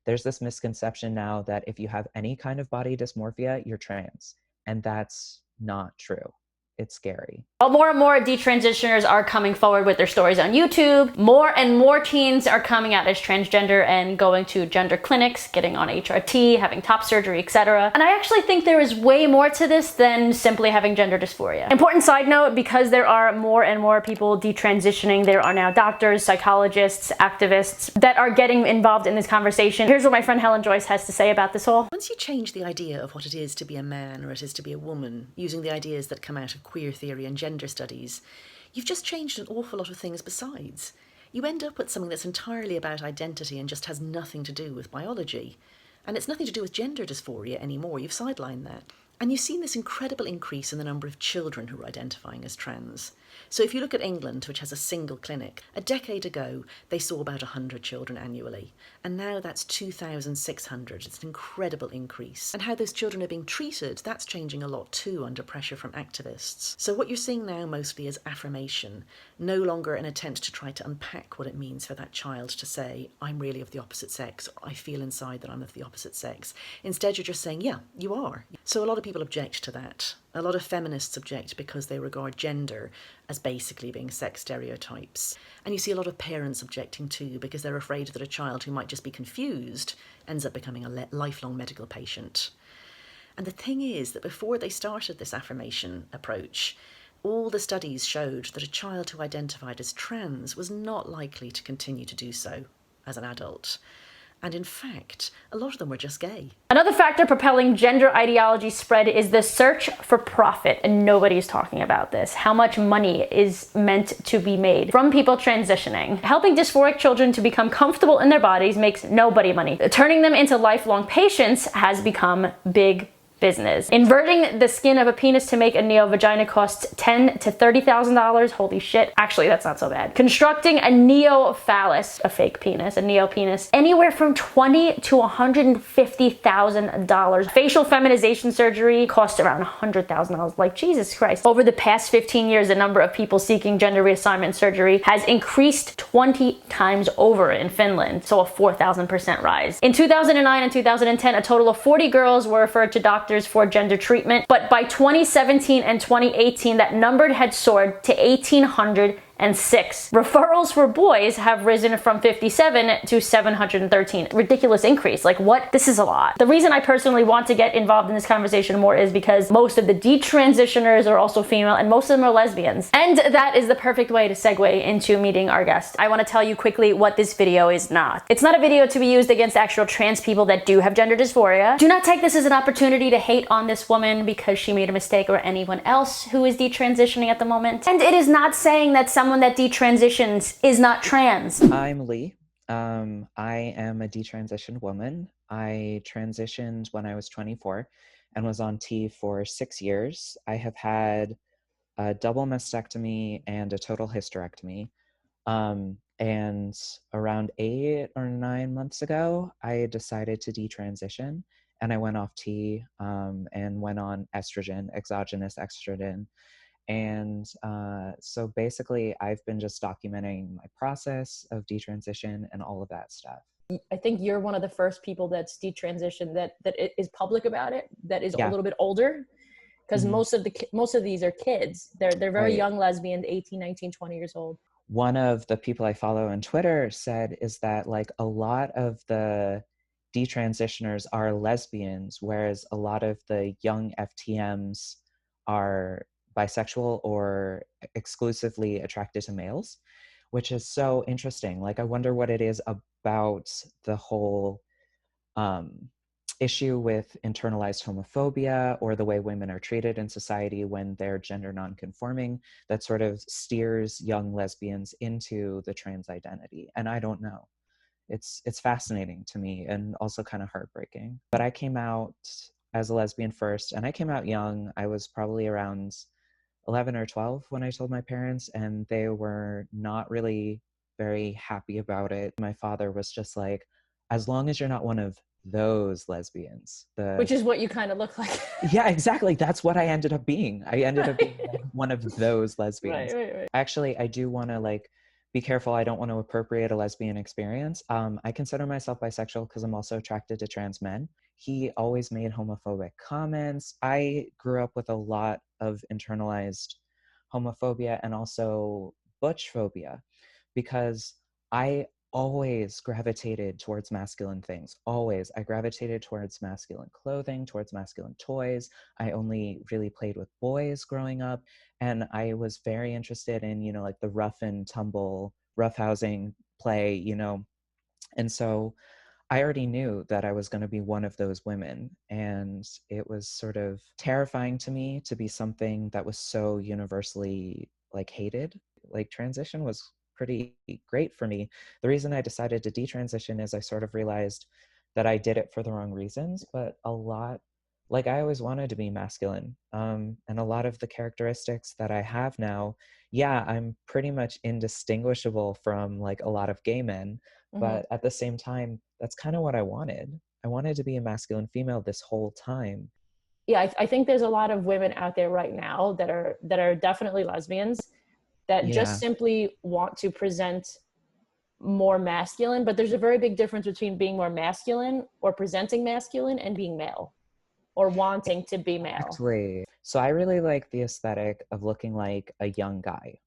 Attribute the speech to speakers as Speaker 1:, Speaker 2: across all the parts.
Speaker 1: there's this misconception now that if you have any kind of body dysmorphia, you're trans. And that's not true. It's scary.
Speaker 2: While more and more detransitioners are coming forward with their stories on YouTube, more and more teens are coming out as transgender and going to gender clinics, getting on HRT, having top surgery, etc. And I actually think there is way more to this than simply having gender dysphoria. Important side note, because there are more and more people detransitioning, there are now doctors, psychologists, activists that are getting involved in this conversation. Here's what my friend Helen Joyce has to say about this whole.
Speaker 3: Once you change the idea of what it is to be a man or it is to be a woman, using the ideas that come out of queer theory and gender studies, you've just changed an awful lot of things besides. You end up with something that's entirely about identity and just has nothing to do with biology. And it's nothing to do with gender dysphoria anymore, you've sidelined that. And you've seen this incredible increase in the number of children who are identifying as trans. So if you look at England, which has a single clinic, a decade ago they saw about 100 children annually, and now that's 2,600. It's an incredible increase. And how those children are being treated, that's changing a lot too under pressure from activists. So what you're seeing now mostly is affirmation, no longer an attempt to try to unpack what it means for that child to say, I'm really of the opposite sex, or I feel inside that I'm of the opposite sex. Instead, you're just saying, yeah, you are. So a lot of people object to that. A lot of feminists object because they regard gender as basically being sex stereotypes. And you see a lot of parents objecting too because they're afraid that a child who might just be confused ends up becoming a lifelong medical patient. And the thing is that before they started this affirmation approach, all the studies showed that a child who identified as trans was not likely to continue to do so as an adult. And in fact, a lot of them were just gay.
Speaker 2: Another factor propelling gender ideology spread is the search for profit, and nobody's talking about this. How much money is meant to be made from people transitioning? Helping dysphoric children to become comfortable in their bodies makes nobody money. Turning them into lifelong patients has become big business. Inverting the skin of a penis to make a neo-vagina costs $10,000 to $30,000. Holy shit. Actually, that's not so bad. Constructing a neo-phallus, a fake penis, a neo-penis, anywhere from $20,000 to $150,000. Facial feminization surgery costs around $100,000. Like, Jesus Christ. Over the past 15 years, the number of people seeking gender reassignment surgery has increased 20 times over in Finland, so a 4,000% rise. In 2009 and 2010, a total of 40 girls were referred to doctors for gender treatment, but by 2017 and 2018, that number had soared to 1,806. Referrals for boys have risen from 57 to 713. Ridiculous increase. Like, what? This is a lot. The reason I personally want to get involved in this conversation more is because most of the detransitioners are also female and most of them are lesbians. And that is the perfect way to segue into meeting our guest. I want to tell you quickly what this video is not. It's not a video to be used against actual trans people that do have gender dysphoria. Do not take this as an opportunity to hate on this woman because she made a mistake or anyone else who is detransitioning at the moment. And it is not saying that someone that detransitions is not trans.
Speaker 1: I'm Lee. I am a detransitioned woman. I transitioned when I was 24 and was on T for 6 years. I have had a double mastectomy and a total hysterectomy. And around 8 or 9 months ago, I decided to detransition and I went off T and went on estrogen, exogenous estrogen. And so basically, I've been just documenting my process of detransition and all of that stuff.
Speaker 2: I think you're one of the first people that's detransitioned that is public about it, that is
Speaker 1: Yeah.
Speaker 2: a little bit older, because most of these are kids. They're very
Speaker 1: Right.
Speaker 2: young lesbians, 18, 19, 20 years old.
Speaker 1: One of the people I follow on Twitter said is that like a lot of the detransitioners are lesbians, whereas a lot of the young FTMs are bisexual or exclusively attracted to males, which is so interesting. Like, I wonder what it is about the whole issue with internalized homophobia or the way women are treated in society when they're gender nonconforming that sort of steers young lesbians into the trans identity. And I don't know. It's fascinating to me and also kind of heartbreaking. But I came out as a lesbian first, and I came out young. I was probably around 11 or 12 when I told my parents, and they were not really very happy about it. My father was just like, as long as you're not one of those lesbians.
Speaker 2: Which is what you kind of look like.
Speaker 1: Yeah, exactly. That's what I ended up being. I ended up being one of those lesbians.
Speaker 2: Right.
Speaker 1: Actually, I do want to be careful, I don't want to appropriate a lesbian experience. I consider myself bisexual because I'm also attracted to trans men. He always made homophobic comments. I grew up with a lot of internalized homophobia and also butch phobia because I always gravitated towards masculine things. Always. I gravitated towards masculine clothing, towards masculine toys. I only really played with boys growing up. And I was very interested in, like the rough and tumble, roughhousing play, And so I already knew that I was going to be one of those women. And it was sort of terrifying to me to be something that was so universally like hated. Like transition was pretty great for me. The reason I decided to detransition is I sort of realized that I did it for the wrong reasons, but a lot, like I always wanted to be masculine. And a lot of the characteristics that I have now, yeah, I'm pretty much indistinguishable from like a lot of gay men, but at the same time, that's kind of what I wanted. I wanted to be a masculine female this whole time.
Speaker 2: Yeah, I think there's a lot of women out there right now that are definitely lesbians that just
Speaker 1: Yeah,
Speaker 2: simply want to present more masculine, but there's a very big difference between being more masculine or presenting masculine and being male or wanting to be male.
Speaker 1: exactly. So I really like the aesthetic of looking like a young guy.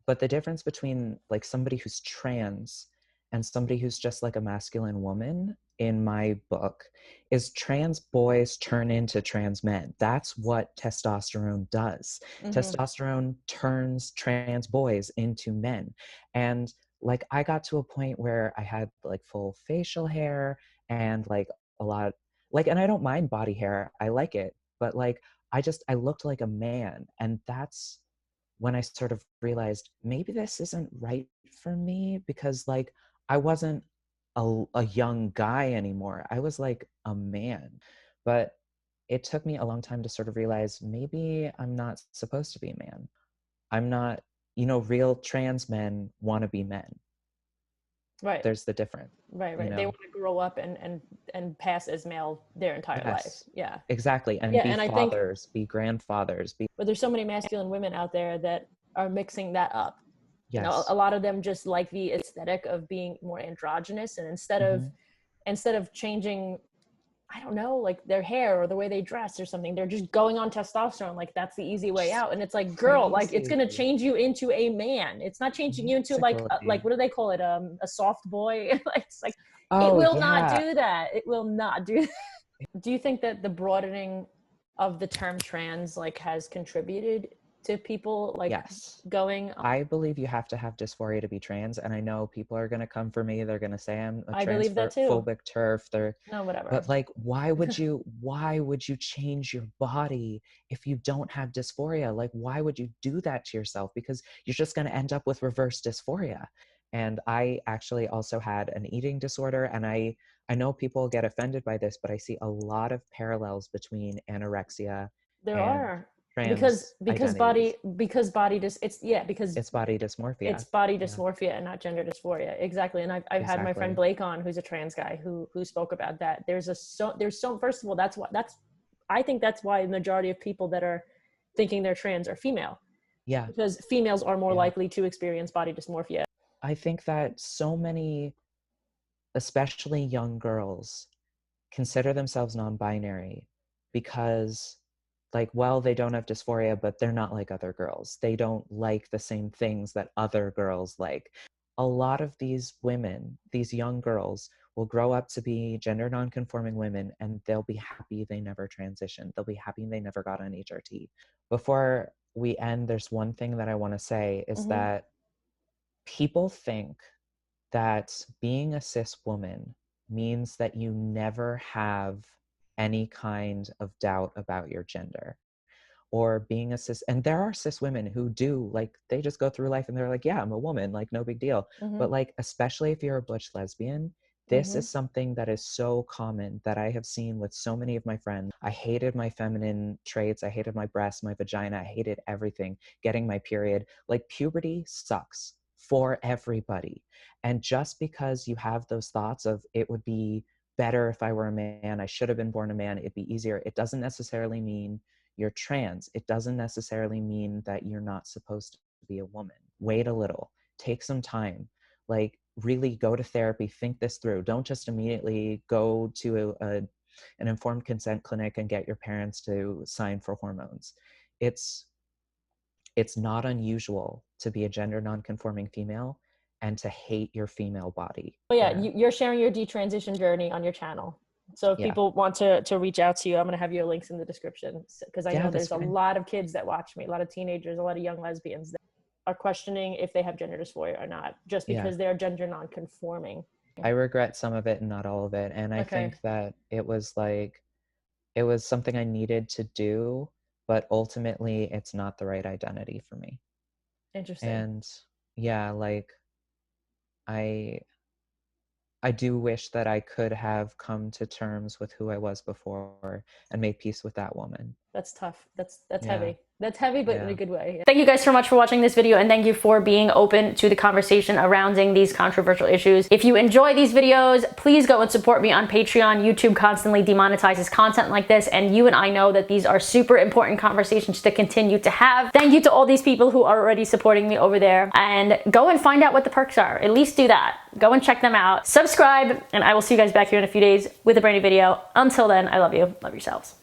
Speaker 1: But the difference between like somebody who's trans and somebody who's just like a masculine woman in my book is trans boys turn into trans men. That's what testosterone does.
Speaker 2: Mm-hmm.
Speaker 1: Testosterone turns trans boys into men. And like I got to a point where I had like full facial hair and like a lot like and I don't mind body hair. I like it. But like I looked like a man, and that's when I sort of realized maybe this isn't right for me because like I wasn't a young guy anymore. I was like a man. But it took me a long time to sort of realize maybe I'm not supposed to be a man. I'm not, real trans men want to be men.
Speaker 2: Right.
Speaker 1: There's the difference,
Speaker 2: Right,
Speaker 1: you
Speaker 2: right. They
Speaker 1: know?
Speaker 2: want to grow up and pass as male their entire life.
Speaker 1: Yes,
Speaker 2: Yeah.
Speaker 1: exactly. And
Speaker 2: Yeah,
Speaker 1: be
Speaker 2: and I think
Speaker 1: fathers, be grandfathers, be,
Speaker 2: but there's so many masculine women out there that are mixing that up. You know, a
Speaker 1: yes.
Speaker 2: lot of them just like the aesthetic of being more androgynous, and
Speaker 1: Hmm.
Speaker 2: instead of changing, I don't know, like their hair or the way they dress or something, they're just going on testosterone. Like that's the easy way out. And it's like, girl, like it's
Speaker 1: Crazy.
Speaker 2: gonna change you into a man. It's not changing you into like
Speaker 1: Basically.
Speaker 2: what do they call it? A soft boy. It's like it
Speaker 1: Oh,
Speaker 2: will not
Speaker 1: yeah.
Speaker 2: do that. It will not do that. Do you think that the broadening of the term trans like has contributed to people like
Speaker 1: Yes.
Speaker 2: going
Speaker 1: I believe you have to have dysphoria to be trans, and I know people are going to come for me. They're going to say I'm a
Speaker 2: I believe that too.
Speaker 1: transphobic turf.
Speaker 2: No,
Speaker 1: But
Speaker 2: whatever.
Speaker 1: like, why would you change your body if you don't have dysphoria? Like, why would you do that to yourself? Because you're just going to end up with reverse dysphoria. And I actually also had an eating disorder, and I know people get offended by this, but I see a lot of parallels between anorexia
Speaker 2: There
Speaker 1: and
Speaker 2: are
Speaker 1: trans identities.
Speaker 2: because body dis it's yeah because
Speaker 1: It's body
Speaker 2: it's
Speaker 1: dysmorphia.
Speaker 2: body
Speaker 1: Yeah,
Speaker 2: dysmorphia and not gender dysphoria. Exactly. And I've had my friend
Speaker 1: exactly.
Speaker 2: Blake on, who's a trans guy, who spoke about that. There's so first of all, I think that's why the majority of people that are thinking they're trans are female,
Speaker 1: Yeah,
Speaker 2: because females are more
Speaker 1: yeah.
Speaker 2: likely to experience body dysmorphia.
Speaker 1: I think that so many, especially young girls, consider themselves non-binary because like well they don't have dysphoria but they're not like other girls, they don't like the same things that other girls like. A lot of these women, these young girls, will grow up to be gender non-conforming women and they'll be happy they never transitioned, they'll be happy they never got on HRT. Before we end, there's one thing that I want to say is
Speaker 2: Mm-hmm.
Speaker 1: that people think that being a cis woman means that you never have any kind of doubt about your gender, or being a cis, and there are cis women who do, like they just go through life and they're like, yeah, I'm a woman, like no big deal.
Speaker 2: Mm-hmm.
Speaker 1: But like especially if you're a butch lesbian, this
Speaker 2: Mm-hmm.
Speaker 1: is something that is so common that I have seen with so many of my friends. I hated my feminine traits, I hated my breasts, my vagina, I hated everything, getting my period. Like puberty sucks for everybody. And just because you have those thoughts of it would be better if I were a man, I should have been born a man, it'd be easier, it doesn't necessarily mean you're trans. It doesn't necessarily mean that you're not supposed to be a woman. Wait a little. take some time, like really go to therapy, think this through. Don't just immediately go to an informed consent clinic and get your parents to sign for hormones. It's not unusual to be a gender nonconforming female and to hate your female body.
Speaker 2: But yeah, you're sharing your detransition journey on your channel. So if people want to reach out to you, I'm going to have your links in the description, because I know there's a lot of kids that watch me, a lot of teenagers, a lot of young lesbians that are questioning if they have gender dysphoria or not, just because they're gender nonconforming.
Speaker 1: I regret some of it and not all of it. And I think that it was something I needed to do, but ultimately it's not the right identity for me.
Speaker 2: Interesting.
Speaker 1: And yeah, like I do wish that I could have come to terms with who I was before and made peace with that woman.
Speaker 2: That's tough. That's heavy. That's heavy, but in a good way. Thank you guys so much for watching this video, and thank you for being open to the conversation surrounding these controversial issues. If you enjoy these videos, please go and support me on Patreon. YouTube constantly demonetizes content like this, and you and I know that these are super important conversations to continue to have. Thank you to all these people who are already supporting me over there, and go and find out what the perks are. At least do that. Go and check them out. Subscribe, and I will see you guys back here in a few days with a brand new video. Until then, I love you. Love yourselves.